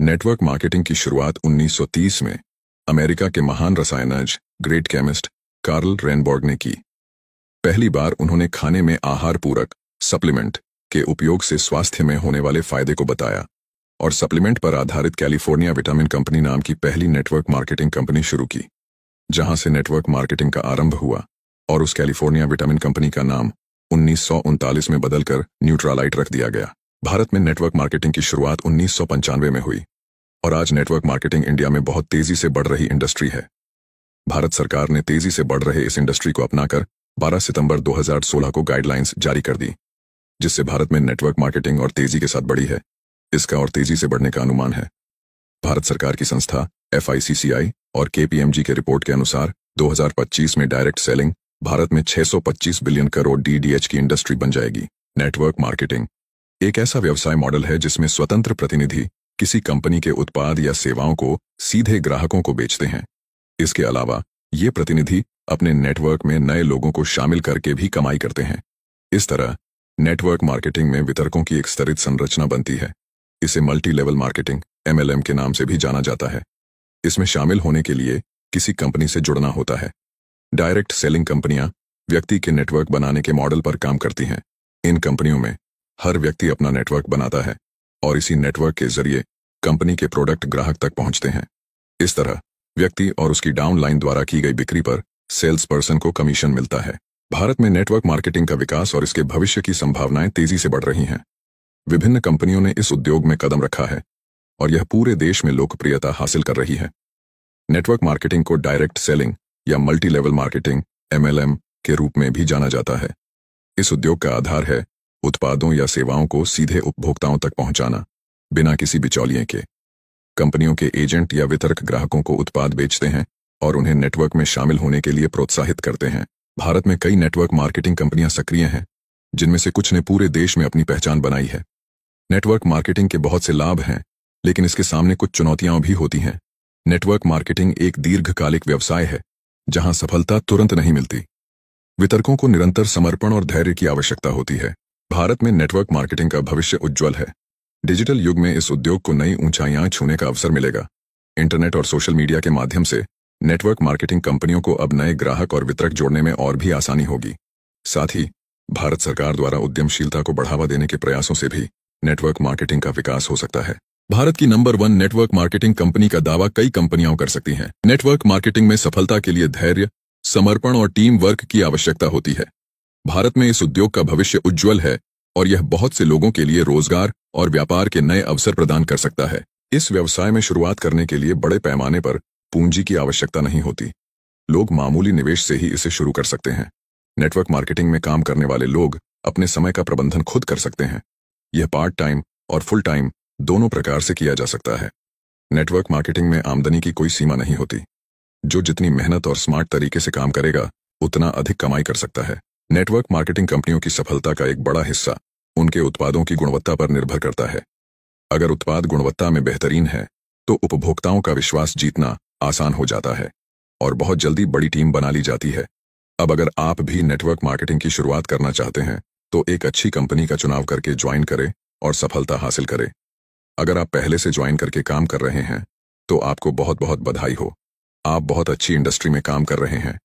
Network marketing की शुरुआत 1930 में अमेरिका के महान रसायनज्ञ ग्रेट केमिस्ट कार्ल रेनबॉर्ग ने की। पहली बार उन्होंने खाने में आहार पूरक सप्लीमेंट के उपयोग से स्वास्थ्य में होने वाले फायदे को बताया और सप्लीमेंट पर आधारित कैलिफोर्निया विटामिन कंपनी नाम की पहली नेटवर्क मार्केटिंग कंपनी शुरू की, जहां से नेटवर्क मार्केटिंग का आरंभ हुआ और उस कैलिफोर्निया विटामिन कंपनी का नाम 1939 में बदलकर न्यूट्रालाइट रख दिया गया। भारत में नेटवर्क मार्केटिंग की शुरुआत 1995 में हुई और आज नेटवर्क मार्केटिंग इंडिया में बहुत तेजी से बढ़ रही इंडस्ट्री है। भारत सरकार ने तेजी से बढ़ रहे इस इंडस्ट्री को अपनाकर 12 सितंबर 2016 को गाइडलाइंस जारी कर दी, जिससे भारत में नेटवर्क मार्केटिंग और तेजी के साथ बढ़ी है। इसका और तेजी से बढ़ने का अनुमान है। भारत सरकार की संस्था FICCI और KPMG के रिपोर्ट के अनुसार 2025 में डायरेक्ट सेलिंग भारत में 625 बिलियन करोड़ DDH की इंडस्ट्री बन जाएगी। नेटवर्क मार्केटिंग एक ऐसा व्यवसाय मॉडल है जिसमें स्वतंत्र प्रतिनिधि किसी कंपनी के उत्पाद या सेवाओं को सीधे ग्राहकों को बेचते हैं। इसके अलावा ये प्रतिनिधि अपने नेटवर्क में नए लोगों को शामिल करके भी कमाई करते हैं। इस तरह नेटवर्क मार्केटिंग में वितरकों की एक स्तरित संरचना बनती है। इसे मल्टी लेवल मार्केटिंग MLM के नाम से भी जाना जाता है। इसमें शामिल होने के लिए किसी कंपनी से जुड़ना होता है। डायरेक्ट सेलिंग कंपनियां व्यक्ति के नेटवर्क बनाने के मॉडल पर काम करती हैं। इन कंपनियों में हर व्यक्ति अपना नेटवर्क बनाता है और इसी नेटवर्क के जरिए कंपनी के प्रोडक्ट ग्राहक तक पहुंचते हैं। इस तरह व्यक्ति और उसकी डाउनलाइन द्वारा की गई बिक्री पर सेल्स पर्सन को कमीशन मिलता है। भारत में नेटवर्क मार्केटिंग का विकास और इसके भविष्य की संभावनाएं तेजी से बढ़ रही हैं। विभिन्न कंपनियों ने इस उद्योग में कदम रखा है और यह पूरे देश में लोकप्रियता हासिल कर रही है। नेटवर्क मार्केटिंग को डायरेक्ट सेलिंग या मल्टी लेवल मार्केटिंग MLM के रूप में भी जाना जाता है। इस उद्योग का आधार है उत्पादों या सेवाओं को सीधे उपभोक्ताओं तक पहुंचाना, बिना किसी बिचौलिए के। कंपनियों के एजेंट या वितरक ग्राहकों को उत्पाद बेचते हैं और उन्हें नेटवर्क में शामिल होने के लिए प्रोत्साहित करते हैं। भारत में कई नेटवर्क मार्केटिंग कंपनियां सक्रिय हैं, जिनमें से कुछ ने पूरे देश में अपनी पहचान बनाई है। नेटवर्क मार्केटिंग के बहुत से लाभ हैं, लेकिन इसके सामने कुछ चुनौतियां भी होती हैं। नेटवर्क मार्केटिंग एक दीर्घकालिक व्यवसाय है, जहां सफलता तुरंत नहीं मिलती। वितरकों को निरंतर समर्पण और धैर्य की आवश्यकता होती है। भारत में नेटवर्क मार्केटिंग का भविष्य उज्जवल है। डिजिटल युग में इस उद्योग को नई ऊंचाइयां छूने का अवसर मिलेगा। इंटरनेट और सोशल मीडिया के माध्यम से नेटवर्क मार्केटिंग कंपनियों को अब नए ग्राहक और वितरक जोड़ने में और भी आसानी होगी। साथ ही भारत सरकार द्वारा उद्यमशीलता को बढ़ावा देने के प्रयासों से भी नेटवर्क मार्केटिंग का विकास हो सकता है। भारत की नंबर 1 नेटवर्क मार्केटिंग कंपनी का दावा कई कंपनियां कर सकती हैं। नेटवर्क मार्केटिंग में सफलता के लिए धैर्य, समर्पण और टीम वर्क की आवश्यकता होती है। भारत में इस उद्योग का भविष्य उज्जवल है और यह बहुत से लोगों के लिए रोजगार और व्यापार के नए अवसर प्रदान कर सकता है। इस व्यवसाय में शुरुआत करने के लिए बड़े पैमाने पर पूंजी की आवश्यकता नहीं होती। लोग मामूली निवेश से ही इसे शुरू कर सकते हैं। नेटवर्क मार्केटिंग में काम करने वाले लोग अपने समय का प्रबंधन खुद कर सकते हैं। यह पार्ट टाइम और फुल टाइम दोनों प्रकार से किया जा सकता है। नेटवर्क मार्केटिंग में आमदनी की कोई सीमा नहीं होती। जो जितनी मेहनत और स्मार्ट तरीके से काम करेगा, उतना अधिक कमाई कर सकता है। नेटवर्क मार्केटिंग कंपनियों की सफलता का एक बड़ा हिस्सा उनके उत्पादों की गुणवत्ता पर निर्भर करता है। अगर उत्पाद गुणवत्ता में बेहतरीन है, तो उपभोक्ताओं का विश्वास जीतना आसान हो जाता है और बहुत जल्दी बड़ी टीम बना ली जाती है। अब अगर आप भी नेटवर्क मार्केटिंग की शुरुआत करना चाहते हैं, तो एक अच्छी कंपनी का चुनाव करके ज्वाइन करें और सफलता हासिल करें। अगर आप पहले से ज्वाइन करके काम कर रहे हैं, तो आपको बहुत बहुत बधाई हो। आप बहुत अच्छी इंडस्ट्री में काम कर रहे हैं।